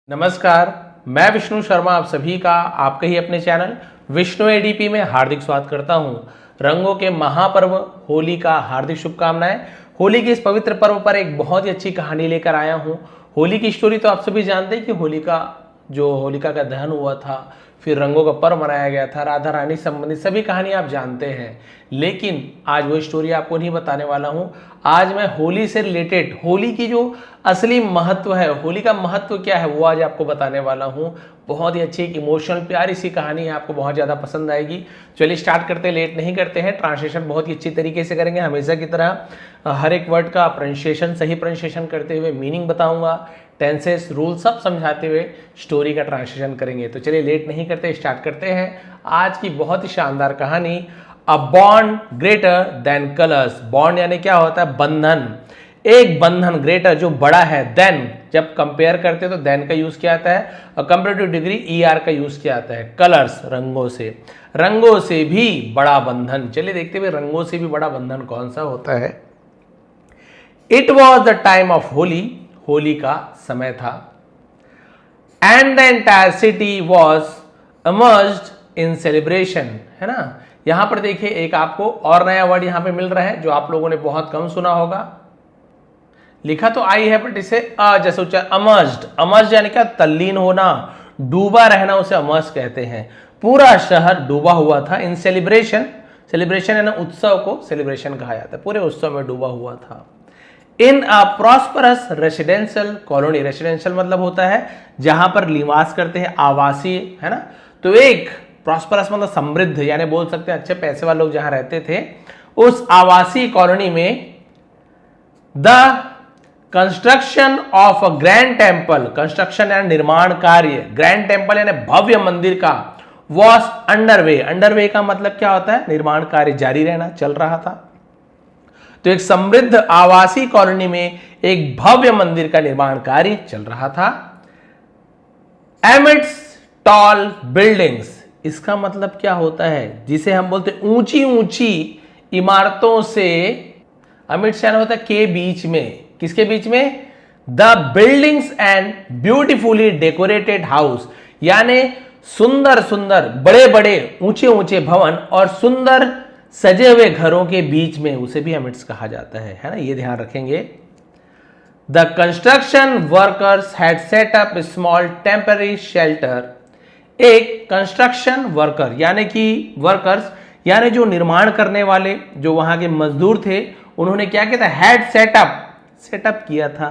नमस्कार, मैं विष्णु शर्मा आप सभी का आपके ही अपने चैनल विष्णु एडीपी में हार्दिक स्वागत करता हूं। रंगों के महापर्व होली का हार्दिक शुभकामनाएं। होली के इस पवित्र पर्व पर एक बहुत ही अच्छी कहानी लेकर आया हूं। होली की स्टोरी तो आप सभी जानते हैं कि होलिका का दहन हुआ था, फिर रंगों का पर्व मनाया गया था, राधा रानी संबंधित सभी कहानी आप जानते हैं। लेकिन आज वो स्टोरी आपको नहीं बताने वाला हूं। आज मैं होली से रिलेटेड, होली की जो असली महत्व है, होली का महत्व क्या है, वो आज आपको बताने वाला हूं। बहुत ही अच्छी एक इमोशनल प्यारी सी कहानी है, आपको बहुत ज़्यादा पसंद आएगी। चलिए स्टार्ट करते हैं, लेट नहीं करते हैं। ट्रांसलेशन बहुत ही अच्छी तरीके से करेंगे, हमेशा की तरह हर एक वर्ड का प्रोनाउंसिएशन, सही प्रोनाउंसिएशन करते हुए मीनिंग बताऊंगा, टेंसेस, रूल सब समझाते हुए स्टोरी का ट्रांसलेशन करेंगे। तो चलिए लेट नहीं करते, स्टार्ट करते हैं आज की बहुत ही शानदार कहानी, a bond greater than colours. Bond यानी क्या होता है? बंधन। एक बंधन, ग्रेटर जो बड़ा है, देन जब कंपेयर करते हैं तो देन का यूज किया आता है, और कंपेरेटिव डिग्री ईआर का यूज किया आता है। कलर्स, रंगों से भी बड़ा बंधन। चलिए देखते हुए रंगों से भी बड़ा बंधन कौन सा होता है। It was the time of Holi, Holi का समय था। And the entire city was immersed in celebration, है ना। यहां पर देखिए एक आपको और नया वर्ड यहां पे मिल रहा है जो आप लोगों ने बहुत कम सुना होगा। लिखा तो आई है बट इसे अ जैसे उच्चारण, अमर्स्ड। अमर्स्ड यानी क्या? तल्लीन होना, डूबा रहना, उसे अमर्स कहते हैं। पूरा शहर डूबा हुआ था। इन सेलिब्रेशन, सेलिब्रेशन है ना, उत्सव को सेलिब्रेशन कहा जाता है। पूरे उत्सव में डूबा हुआ था। In a prosperous residential colony, residential मतलब होता है जहां पर निवास करते हैं, आवासीय, है ना। तो एक प्रॉस्परस मतलब समृद्ध, यानी बोल सकते हैं अच्छे पैसे वाले लोग जहां रहते थे, उस आवासीय कॉलोनी में the construction of a grand temple, construction यानी निर्माण कार्य, ग्रैंड टेम्पल यानी भव्य मंदिर का, वॉज अंडरवे। अंडरवे का मतलब क्या होता है? निर्माण कार्य जारी रहना, चल रहा था। तो एक समृद्ध आवासीय कॉलोनी में एक भव्य मंदिर का निर्माण कार्य चल रहा था। एमिड्स टॉल बिल्डिंग्स, इसका मतलब क्या होता है? जिसे हम बोलते ऊंची ऊंची इमारतों से, एमिड्स यानी होता है के बीच में, किसके बीच में? The buildings and beautifully decorated house, यानी सुंदर सुंदर बड़े बड़े ऊंचे ऊंचे भवन और सुंदर सजे हुए घरों के बीच में, उसे भी एमिड्स कहा जाता है ना। ये ध्यान रखेंगे। The construction workers had set up small temporary shelter. एक कंस्ट्रक्शन वर्कर यानी कि वर्कर्स यानी जो निर्माण करने वाले, जो वहां के मजदूर थे, उन्होंने क्या किया था? हैड सेटअप किया था,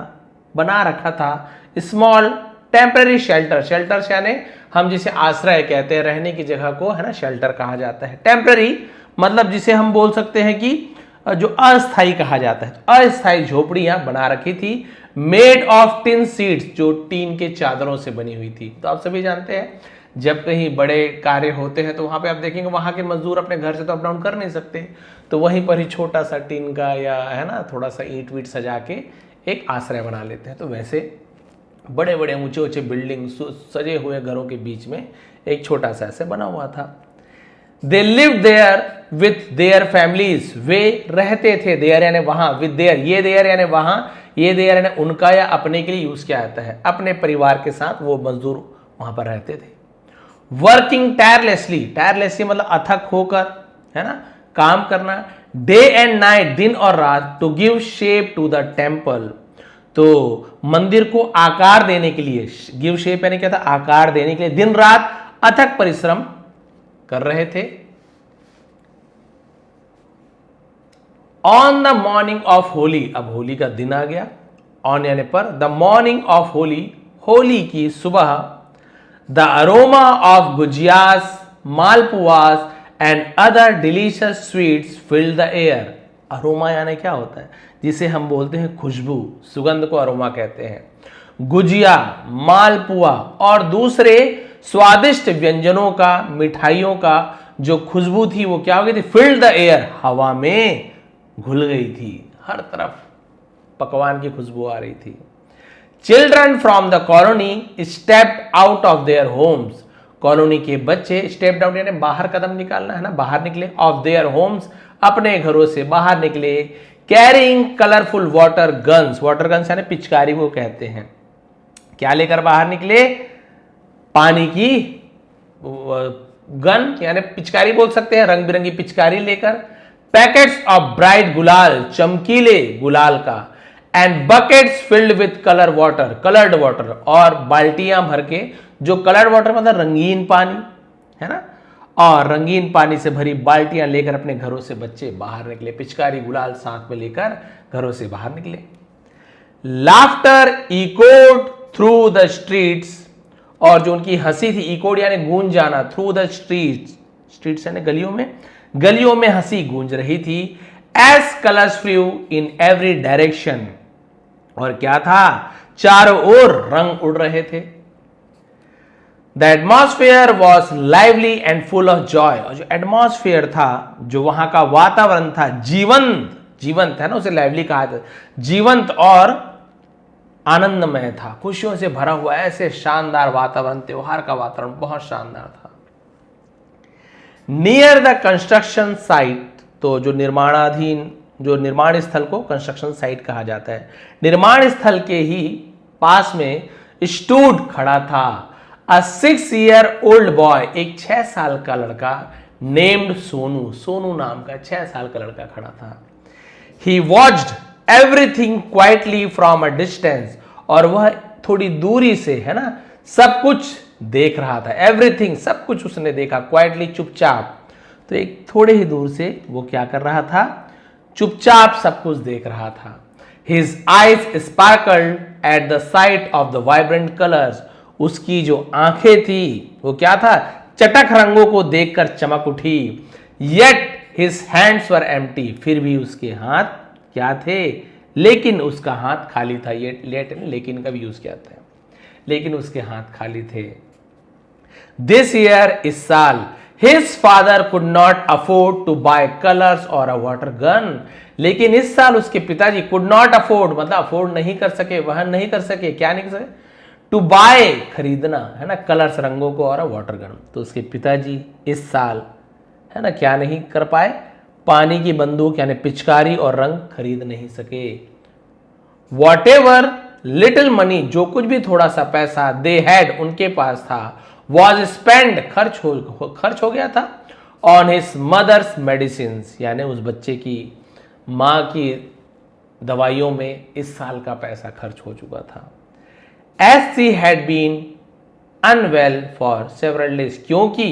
बना रखा था स्मॉल टेम्पररी शेल्टर। शेल्टर्स यानी हम जिसे आश्रय कहते हैं, रहने की जगह को, है ना, शेल्टर कहा जाता है। टेम्पररी मतलब जिसे हम बोल सकते हैं कि जो अस्थाई कहा जाता है। अस्थाई झोपड़ियां बना रखी थी, मेड ऑफ टिन सीट्स, जो टीन के चादरों से बनी हुई थी। तो आप सभी जानते हैं जब कहीं बड़े कार्य होते हैं तो वहां पे आप देखेंगे वहां के मजदूर अपने घर से तो अप डाउन कर नहीं सकते, तो वहीं पर ही छोटा सा टीन का या, है ना, थोड़ा सा ईंट वीट सजा के एक आश्रय बना लेते हैं। तो वैसे बड़े बड़े ऊंचे ऊंचे बिल्डिंग सजे हुए घरों के बीच में एक छोटा सा ऐसे बना हुआ था। They live there with their families, वे रहते थे, देयर यानी वहां, विद देयर, ये देयर यानी वहां, ये देयर यानी उनका या अपने के लिए यूज किया जाता है। अपने परिवार के साथ वो मजदूर वहां पर रहते थे। वर्किंग टायरलेसली मतलब अथक होकर, है ना, काम करना, डे एंड नाइट, दिन और रात, to give shape to the temple, तो मंदिर को आकार देने के लिए, गिव शेप यानी क्या था? आकार देने के लिए दिन रात अथक परिश्रम कर रहे थे। On the morning of Holi, अब होली का दिन आ गया, ऑन यानी पर, the morning of Holi, Holi की सुबह, the aroma of gujiyas, malpuas and other delicious sweets filled the air. Aroma यानी क्या होता है? जिसे हम बोलते हैं खुशबू, सुगंध को अरोमा कहते हैं। गुजिया, मालपुआ और दूसरे स्वादिष्ट व्यंजनों का, मिठाइयों का जो खुशबू थी वो क्या हो गई थी? फिल्ड द एयर, हवा में घुल गई थी। हर तरफ पकवान की खुशबू आ रही थी। Children from the colony stepped out of their homes, colony के बच्चे, स्टेप्ड आउट यानी बाहर कदम निकालना, है ना, बाहर निकले, ऑफ देयर होम्स अपने घरों से बाहर निकले, कैरिंग कलरफुल वाटर गन्स यानी पिचकारी को कहते हैं, क्या लेकर बाहर निकले? पानी की गन यानी पिचकारी बोल सकते हैं, रंग बिरंगी पिचकारी लेकर। पैकेट्स ऑफ ब्राइट गुलाल, चमकीले गुलाल का। And buckets filled with coloured water, और बाल्टियां भर के, जो कलर्ड वाटर मतलब रंगीन पानी है ना, और रंगीन पानी से भरी बाल्टियां लेकर अपने घरों से बच्चे बाहर निकले, पिचकारी गुलाल साथ में लेकर घरों से बाहर निकले। Laughter echoed through the streets, और जो उनकी हंसी थी, इकोड यानी गूंज जाना, थ्रू द स्ट्रीट्स यानी गलियों में हंसी गूंज रही थी। As colours flew in every direction, और क्या था? चारों ओर रंग उड़ रहे थे। The atmosphere was lively and full of joy, और जो एटमॉस्फेयर था, जो वहां का वातावरण था, जीवंत है ना, उसे लाइवली कहा था, जीवंत और आनंदमय था, खुशियों से भरा हुआ ऐसे शानदार वातावरण, त्योहार का वातावरण बहुत शानदार था। नियर द कंस्ट्रक्शन साइट, तो जो निर्माण स्थल को कंस्ट्रक्शन साइट कहा जाता है, निर्माण स्थल के ही पास में स्टूड खड़ा था अ 6-year-old बॉय, एक 6 साल का लड़का, नेम्ड सोनू नाम का 6 साल का लड़का खड़ा था। He watched everything quietly from a distance, और वह थोड़ी दूरी से, है ना, सब कुछ देख रहा था। एवरीथिंग, सब कुछ उसने देखा, क्वाइटली चुपचाप, तो एक थोड़े ही दूर से वो क्या कर रहा था? चुपचाप सब कुछ देख रहा था। His eyes sparkled at the sight of the vibrant colors, उसकी जो आंखें थी वो क्या था? चटक रंगों को देखकर चमक उठी। Yet his hands were empty, फिर भी उसके हाथ क्या थे? लेकिन उसका हाथ खाली था। ये लेकिन का भी यूज किया था, लेकिन उसके हाथ खाली थे। This year, इस साल, his father could not afford to buy colors or a water gun, लेकिन इस साल उसके पिताजी could not afford मतलब अफोर्ड नहीं कर सके, वहन नहीं कर सके, क्या नहीं कर सके? टू बाय, खरीदना, है ना, कलर्स, रंगों को, और वाटर गन। तो उसके पिताजी इस साल, है ना, क्या नहीं कर पाए? पानी की बंदूक यानी पिचकारी और रंग खरीद नहीं सके। वॉट एवर लिटिल मनी, जो कुछ भी थोड़ा सा पैसा, दे हैड, उनके पास था, वॉज स्पेंड, खर्च हो गया था, ऑन हिज मदर्स मेडिसिन, यानी उस बच्चे की माँ की दवाइयों में इस साल का पैसा खर्च हो चुका था। As she had been unwell for several days, क्योंकि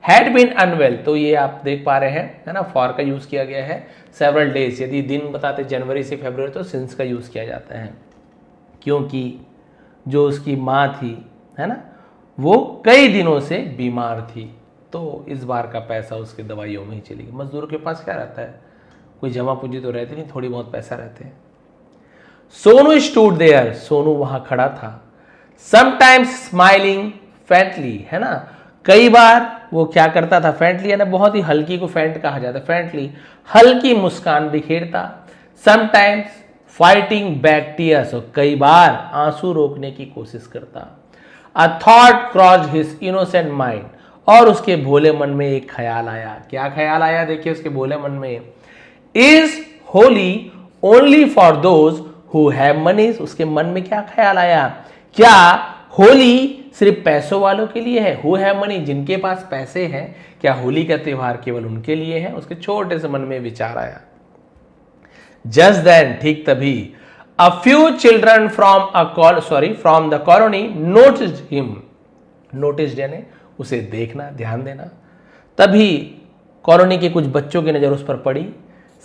had been unwell, तो ये आप देख पा रहे हैं, है ना, for का यूज किया गया है। several days, यदि दिन बताते जनवरी से फरवरी, तो since का यूज किया जाता है, क्योंकि जो उसकी माँ थी, है ना, वो कई दिनों से बीमार थी, तो इस बार का पैसा उसके दवाइयों में ही चली गई। मजदूरों के पास क्या रहता है? कोई जमा पूंजी तो रहती नहीं, थोड़ी बहुत पैसा रहते हैं। सोनू स्टूड देयर, सोनू वहां खड़ा था। समटाइम्स स्माइलिंग फेंटली, है ना, कई बार वो क्या करता था? फेंटली यानी बहुत ही हल्की को फेंट कहा जाता है, फेंटली, हल्की मुस्कान बिखेरता। समटाइम्स फाइटिंग बैक टीयर्स, और कई बार आंसू रोकने की कोशिश करता। A thought crossed his innocent mind, और उसके भोले मन में एक ख्याल आया। क्या ख्याल आया? देखिए उसके भोले मन में, is Holi only for those who have money, उसके मन में क्या ख्याल आया? क्या होली सिर्फ पैसों वालों के लिए है? हु हैव मनी, जिनके पास पैसे हैं, क्या होली का त्योहार केवल उनके लिए है? उसके छोटे से मन में विचार आया। जस्ट देन, ठीक तभी, a few children from the colony noticed him, noticed यानी उसे देखना, ध्यान देना। तभी कॉलोनी के कुछ बच्चों की नजर उस पर पड़ी।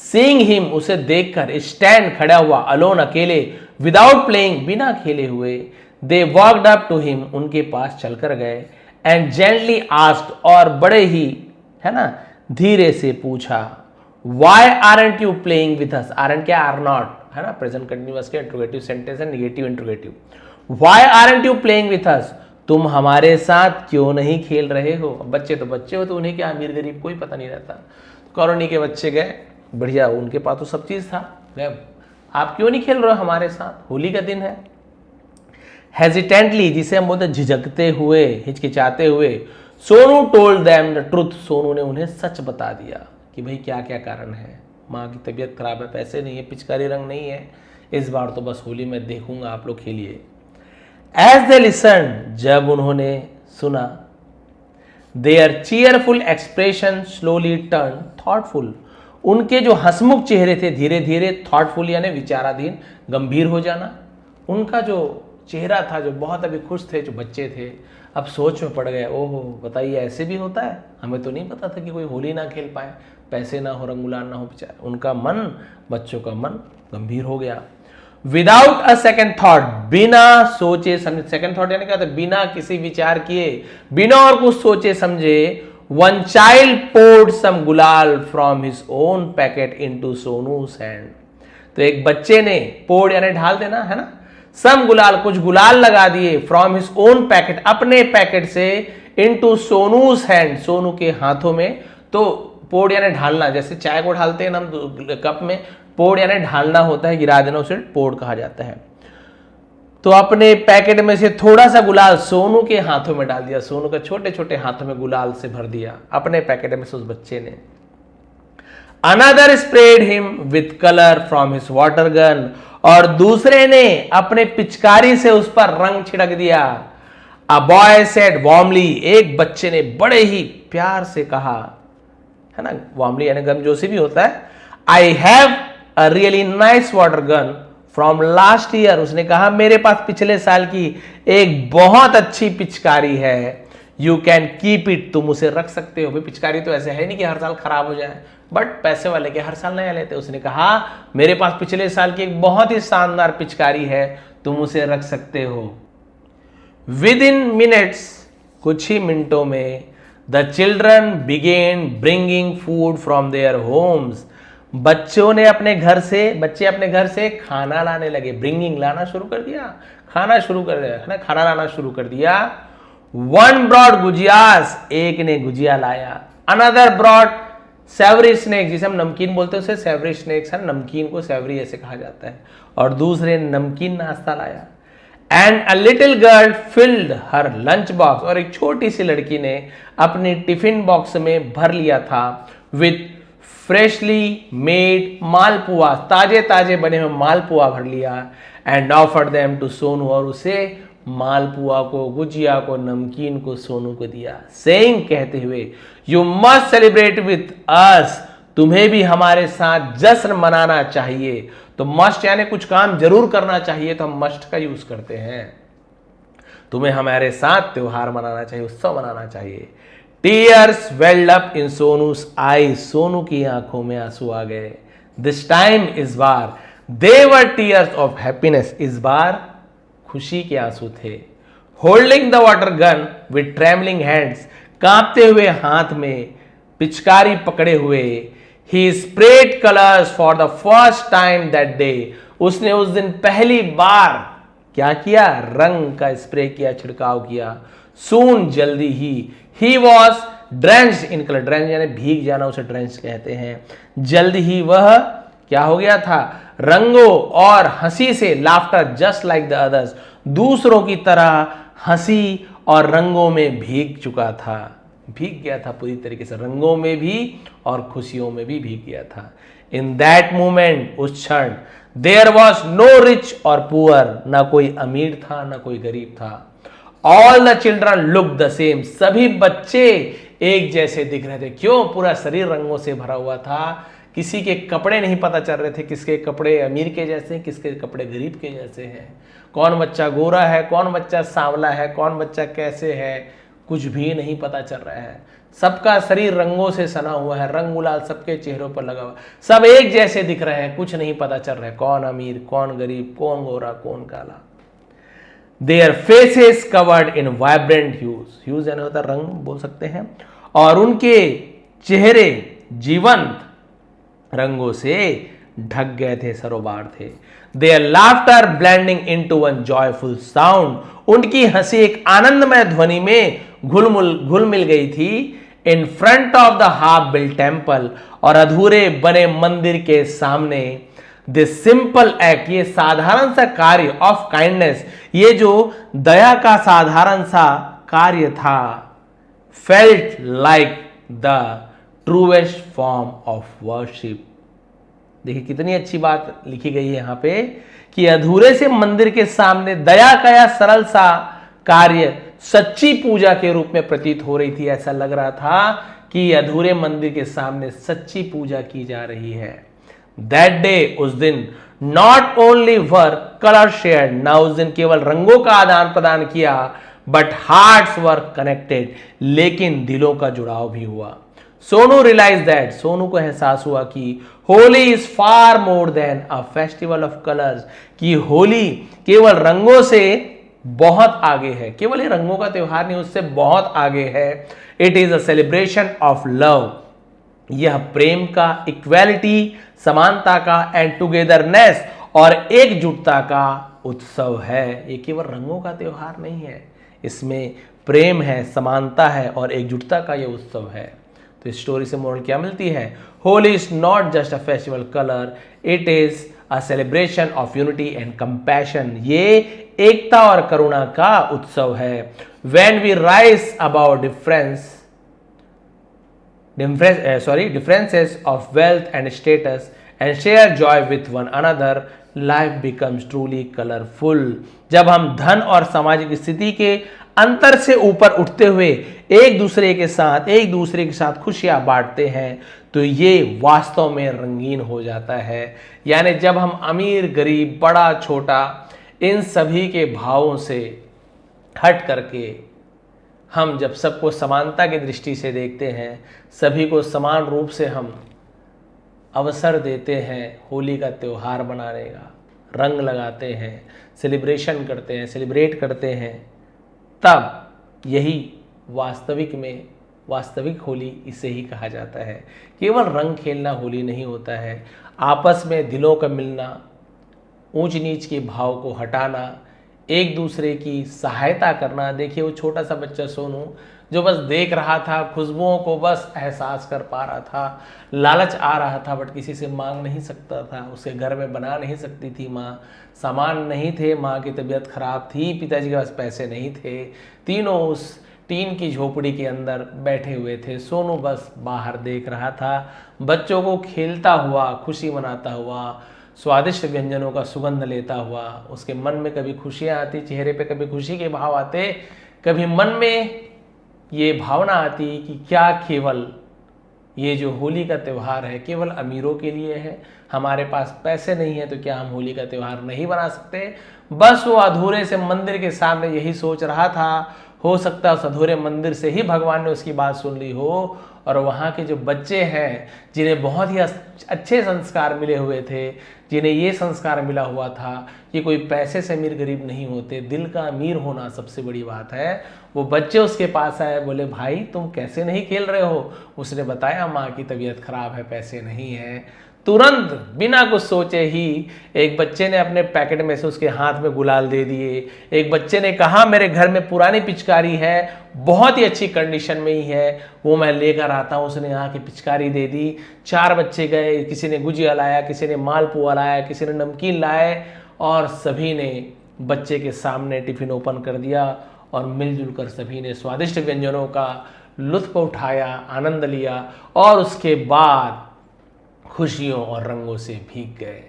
सीइंग हिम, उसे देखकर, स्टैंड, खड़ा हुआ, अलोन, अकेले, विदाउट प्लेइंग, बिना खेले हुए। दे वॉक्ड अप टू हिम, उनके पास चलकर गए। एंड जेंटली आस्क्ड, और बड़े ही, है ना, धीरे से पूछा, why aren't you playing with us? Aren't क्या? आर नॉट, है ना, प्रेजेंट कंटिन्यूअस के इंट्रोगेटिव सेंटेंस है, negative interrogative. Why aren't you playing with us, तुम हमारे साथ क्यों नहीं खेल रहे हो? बच्चे तो बच्चे हो, तो उन्हें क्या अमीर गरीब कोई पता नहीं रहता। कॉलोनी के बच्चे गए, बढ़िया, उनके पास तो सब चीज था, आप क्यों नहीं खेल रहे हो हमारे साथ? होली का दिन है। हेजिटेंटली, जिसे हम बोलते झिझकते हुए, हिचकिचाते हुए, Sonu told them the truth, Sonu ने उन्हें सच बता दिया कि भाई क्या क्या कारण है। माँ की तबीयत खराब है, पैसे नहीं है, पिचकारी रंग नहीं है, इस बार तो बस होली में देखूंगा, आप लोग खेलिए। एज दे लिसन, जब उन्होंने सुना, their cheerful expression slowly turn thoughtful, उनके जो हंसमुख चेहरे थे धीरे धीरे थॉटफुल यानी विचाराधीन, गंभीर हो जाना। उनका जो चेहरा था, जो बहुत अभी खुश थे, जो बच्चे थे, अब सोच में पड़ गए, ओहो बताइए ऐसे भी होता है, हमें तो नहीं पता था कि कोई होली ना खेल पाए, पैसे ना हो, रंग गुलाल ना हो। बेचारे, उनका मन, बच्चों का मन गंभीर हो गया। विदाउट अ सेकेंड थॉट, बिना सोचे समझे, सेकेंड थॉट यानी क्या था, बिना किसी विचार किए, बिना और कुछ सोचे समझे, one child poured some gulal from his own packet into Sonu's hand. तो एक बच्चे ने, पोर्ड यानी ढाल देना है ना, सम गुलाल, कुछ गुलाल लगा दिए, फ्रॉम हिज ओन पैकेट, अपने पैकेट से, इनटू सोनूस हैंड, सोनू के हाथों में। तो पोर्ड यानी ढालना, जैसे चाय को ढालते हैं ना हम कप में, पोर्ड यानी ढालना होता है, गिरा देना, उसे पोर्ड कहा जाता है। तो अपने पैकेट में से थोड़ा सा गुलाल सोनू के हाथों में डाल दिया, सोनू के छोटे छोटे हाथों में गुलाल से भर दिया, अपने पैकेट में से उस बच्चे ने। Another spread him with colour from his water gun, और दूसरे ने अपने पिचकारी से उस पर रंग छिड़क दिया। अ बॉय सेड वार्मली, एक बच्चे ने बड़े ही प्यार से कहा, है ना, वार्मली यानी गर्मजोशी भी होता है। I have a really nice water gun from last year, उसने कहा मेरे पास पिछले साल की एक बहुत अच्छी पिचकारी है। यू कैन कीप इट, तुम उसे रख सकते हो। भाई पिचकारी तो ऐसे है नहीं कि हर साल खराब हो जाए, बट पैसे वाले के हर साल नया लेते। उसने कहा मेरे पास पिछले साल की एक बहुत ही शानदार पिचकारी है, तुम उसे रख सकते हो। विद इन मिनट्स, कुछ ही मिनटों में, the children began bringing food from their homes, बच्चे अपने घर से खाना लाने लगे। ब्रिंगिंग, लाना शुरू कर दिया, खाना शुरू कर दिया, है ना, खाना लाना शुरू कर दिया। वन ब्रॉड गुजियास, एक ने गुजिया लाया। अनदर ब्रॉड सेवरी स्नैक्स, जिसे हम नमकीन बोलते हैं उसे सेवरी स्नैक्स है, नमकीन को सेवरी ऐसे कहा जाता है। और दूसरे नमकीन नाश्ता लाया। And a little girl field her lunch box, और एक छोटी सी लड़की ने अपने टिफिन बॉक्स में भर लिया था विथ फ्रेशली मेड मालपुआ, ताजे ताजे बने हुए मालपुआ भर लिया। And offered them to Sonu, और उसे मालपुआ को, गुजिया को, नमकीन को सोनू को दिया। सेइंग, कहते हुए, you must celebrate with us, तुम्हें भी हमारे साथ जश्न मनाना चाहिए। तो मस्ट यानी कुछ काम जरूर करना चाहिए, तो हम मस्ट का यूज करते हैं। तुम्हें हमारे साथ त्योहार मनाना चाहिए, उत्सव मनाना चाहिए। Tears welled up in Sonu's eyes, Sonu की आंखों में आंसू आ गए। दिस टाइम, इस बार, they were tears of happiness, इस बार खुशी के आंसू थे। Holding the water gun with trembling hands, कांपते हुए हाथ में पिचकारी पकड़े हुए, he spread colours for the first time that day, उसने उस दिन पहली बार क्या किया, रंग का स्प्रे किया, छिड़काव किया। सून, जल्दी he was drenched in colour, drench यानी भीग जाना, उसे ड्रेंच कहते हैं। जल्द ही वह क्या हो गया था, रंगों और हंसी से, laughter just like the others, दूसरों की तरह हंसी और रंगों में भीग चुका था, भीग गया था पूरी तरीके से, रंगों में भी और खुशियों में भी भीग गया था। इन दैट मोमेंट, उस क्षण, देयर वॉज नो रिच और पुअर, ना कोई अमीर था ना कोई गरीब था। All the children look the same, सभी बच्चे एक जैसे दिख रहे थे। क्यों? पूरा शरीर रंगों से भरा हुआ था। किसी के कपड़े नहीं पता चल रहे थे, किसके कपड़े अमीर के जैसे हैं, किसके कपड़े गरीब के जैसे हैं, कौन बच्चा गोरा है, कौन बच्चा सांवला है, कौन बच्चा कैसे है, कुछ भी नहीं पता चल रहा है। सबका शरीर रंगों से सना हुआ है, रंग गुलाल सबके चेहरों पर लगा हुआ, सब एक जैसे दिख रहे हैं, कुछ नहीं पता चल रहा है कौन अमीर, कौन गरीब, कौन गोरा, कौन काला। Their faces covered in vibrant hues, hues यानी होता रंग बोल सकते हैं, और उनके चेहरे जीवंत रंगों से ढक गए थे, सरोबार थे। Their laughter blending into one joyful sound, उनकी हंसी एक आनंदमय ध्वनि में घुल मिल गई थी। In front of the half built temple, और अधूरे बने मंदिर के सामने। दिस सिंपल एक्ट, ये साधारण सा कार्य, ऑफ काइंडनेस, ये जो दया का साधारण सा कार्य था, felt like the truest form of worship, देखिए कितनी अच्छी बात लिखी गई है यहाँ पे कि अधूरे से मंदिर के सामने दया का यह सरल सा कार्य सच्ची पूजा के रूप में प्रतीत हो रही थी। ऐसा लग रहा था कि अधूरे मंदिर के सामने सच्ची पूजा की जा रही है। दैट डे, उस दिन, not only were colour share, ना उस दिन केवल रंगों का आदान प्रदान किया, बट हार्ट्स वर कनेक्टेड, लेकिन दिलों का जुड़ाव भी हुआ। सोनू रियलाइज दैट, सोनू को एहसास हुआ कि Holi is far more than a festival of colours, कि होली केवल रंगों से बहुत आगे है। केवल ये रंगों का त्योहार नहीं, उससे बहुत आगे है। It is a celebration of love, यह प्रेम का, इक्वालिटी, समानता का, एंड टुगेदरनेस, और एकजुटता का उत्सव है। ये केवल रंगों का त्योहार नहीं है, इसमें प्रेम है, समानता है और एकजुटता का यह उत्सव है। तो इस स्टोरी से मोरल क्या मिलती है? Holi is not just a festival colour, it is a celebration of unity and compassion. ये एकता और करुणा का उत्सव है। When we rise about differences of wealth and status and share joy with one another, life becomes truly colorful। जब हम धन और सामाजिक स्थिति के अंतर से ऊपर उठते हुए एक दूसरे के साथ खुशियां बांटते हैं तो ये वास्तव में रंगीन हो जाता है। यानी जब हम अमीर गरीब बड़ा छोटा इन सभी के भावों से हट करके हम जब सबको समानता की दृष्टि से देखते हैं, सभी को समान रूप से हम अवसर देते हैं होली का त्यौहार मनाने का, रंग लगाते हैं, सेलिब्रेशन करते हैं, सेलिब्रेट करते हैं, तब यही वास्तविक होली इसे ही कहा जाता है। केवल रंग खेलना होली नहीं होता है, आपस में दिलों का मिलना, ऊंच नीच के भाव को हटाना, एक दूसरे की सहायता करना। देखिए वो छोटा सा बच्चा सोनू जो बस देख रहा था, खुशबुओं को बस एहसास कर पा रहा था, लालच आ रहा था बट किसी से मांग नहीं सकता था, उसके घर में बना नहीं सकती थी माँ, सामान नहीं थे, माँ की तबीयत खराब थी, पिताजी के पास पैसे नहीं थे, तीनों उस टीन की झोपड़ी के अंदर बैठे हुए थे। सोनू बस बाहर देख रहा था, बच्चों को खेलता हुआ, खुशी मनाता हुआ, स्वादिष्ट व्यंजनों का सुगंध लेता हुआ। उसके मन में कभी खुशियाँ आती, चेहरे पे कभी खुशी के भाव आते, कभी मन में ये भावना आती कि क्या केवल ये जो होली का त्यौहार है केवल अमीरों के लिए है, हमारे पास पैसे नहीं है तो क्या हम होली का त्यौहार नहीं बना सकते। बस वो अधूरे से मंदिर के सामने यही सोच रहा था। हो सकता है उस अधूरे मंदिर से ही भगवान ने उसकी बात सुन ली हो और वहाँ के जो बच्चे हैं जिन्हें बहुत ही अच्छे संस्कार मिले हुए थे, जिन्हें ये संस्कार मिला हुआ था कि कोई पैसे से अमीर गरीब नहीं होते, दिल का अमीर होना सबसे बड़ी बात है, वो बच्चे उसके पास आए, बोले भाई तुम कैसे नहीं खेल रहे हो? उसने बताया माँ की तबीयत खराब है, पैसे नहीं है। तुरंत बिना कुछ सोचे ही एक बच्चे ने अपने पैकेट में से उसके हाथ में गुलाल दे दिए। एक बच्चे ने कहा मेरे घर में पुरानी पिचकारी है, बहुत ही अच्छी कंडीशन में ही है, वो मैं लेकर आता हूँ। उसने यहाँ की पिचकारी दे दी। 4 बच्चे गए, किसी ने गुजिया लाया, किसी ने मालपुआ लाया, किसी ने नमकीन लाए और सभी ने बच्चे के सामने टिफिन ओपन कर दिया और मिलजुल कर सभी ने स्वादिष्ट व्यंजनों का लुत्फ उठाया, आनंद लिया और उसके बाद खुशियों और रंगों से भीग गए।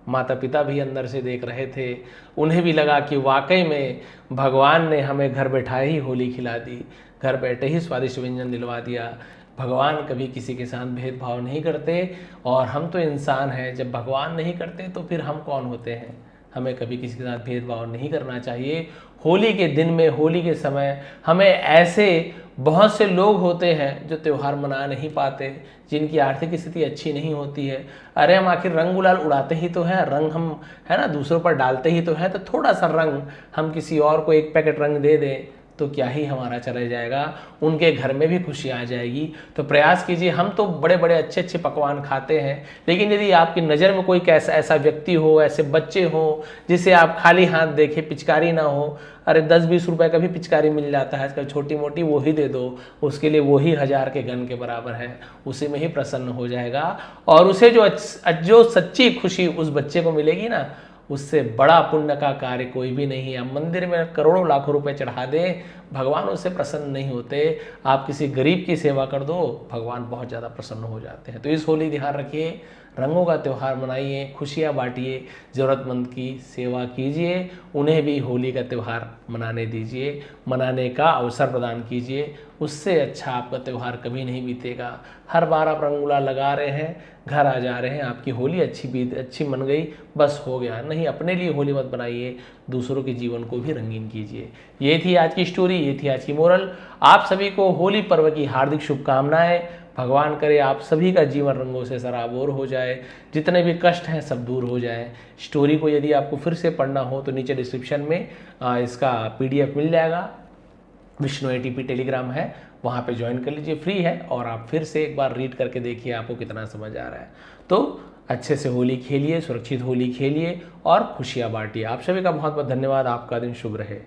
माता पिता भी अंदर से देख रहे थे, उन्हें भी लगा कि वाकई में भगवान ने हमें घर बैठाए ही होली खिला दी, घर बैठे ही स्वादिष्ट व्यंजन दिलवा दिया। भगवान कभी किसी के साथ भेदभाव नहीं करते और हम तो इंसान हैं, जब भगवान नहीं करते तो फिर हम कौन होते हैं? हमें कभी किसी के साथ भेदभाव नहीं करना चाहिए। होली के दिन में, होली के समय हमें ऐसे बहुत से लोग होते हैं जो त्यौहार मना नहीं पाते, जिनकी आर्थिक स्थिति अच्छी नहीं होती है। अरे हम आखिर रंग गुलाल उड़ाते ही तो हैं, रंग हम है ना दूसरों पर डालते ही तो हैं, तो थोड़ा सा रंग हम किसी और को 1 पैकेट रंग दे दें तो क्या ही हमारा चला जाएगा, उनके घर में भी खुशी आ जाएगी। तो प्रयास कीजिए। हम तो बड़े बड़े अच्छे अच्छे पकवान खाते हैं, लेकिन यदि आपकी नज़र में कोई ऐसा व्यक्ति हो, ऐसे बच्चे हो जिसे आप खाली हाथ देखें, पिचकारी ना हो, अरे 10-20 रुपए का भी पिचकारी मिल जाता है आजकल छोटी मोटी, वो ही दे दो, उसके लिए वही 1000 के गन के बराबर है, उसी में ही प्रसन्न हो जाएगा। और उसे जो सच्ची खुशी उस बच्चे को मिलेगी ना, उससे बड़ा पुण्य का कार्य कोई भी नहीं है। आप मंदिर में करोड़ों लाखों रुपए चढ़ा दें, भगवान उससे प्रसन्न नहीं होते। आप किसी गरीब की सेवा कर दो, भगवान बहुत ज़्यादा प्रसन्न हो जाते हैं। तो इस होली ध्यान रखिए, रंगों का त्यौहार मनाइए, खुशियाँ बांटिए, ज़रूरतमंद की सेवा कीजिए, उन्हें भी होली का त्यौहार मनाने दीजिए, मनाने का अवसर प्रदान कीजिए। उससे अच्छा आपका त्यौहार कभी नहीं बीतेगा। हर बार आप रंग गुलाल लगा रहे हैं, घर आ जा रहे हैं, आपकी होली अच्छी मन गई, बस हो गया। नहीं, अपने लिए होली मत बनाइए, दूसरों के जीवन को भी रंगीन कीजिए। ये थी आज की स्टोरी, ये थी आज की मोरल। आप सभी को होली पर्व की हार्दिक शुभकामनाएं। भगवान करे आप सभी का जीवन रंगों से सराबोर हो जाए, जितने भी कष्ट हैं सब दूर हो जाए। स्टोरी को यदि आपको फिर से पढ़ना हो तो नीचे डिस्क्रिप्शन में इसका PDF मिल जाएगा। विष्णु ATP टेलीग्राम है, वहाँ पे ज्वाइन कर लीजिए, फ्री है, और आप फिर से एक बार रीड करके देखिए आपको कितना समझ आ रहा है। तो अच्छे से होली खेलिए, सुरक्षित होली खेलिए और खुशियाँ बांटिए। आप सभी का बहुत बहुत धन्यवाद। आपका दिन शुभ रहे।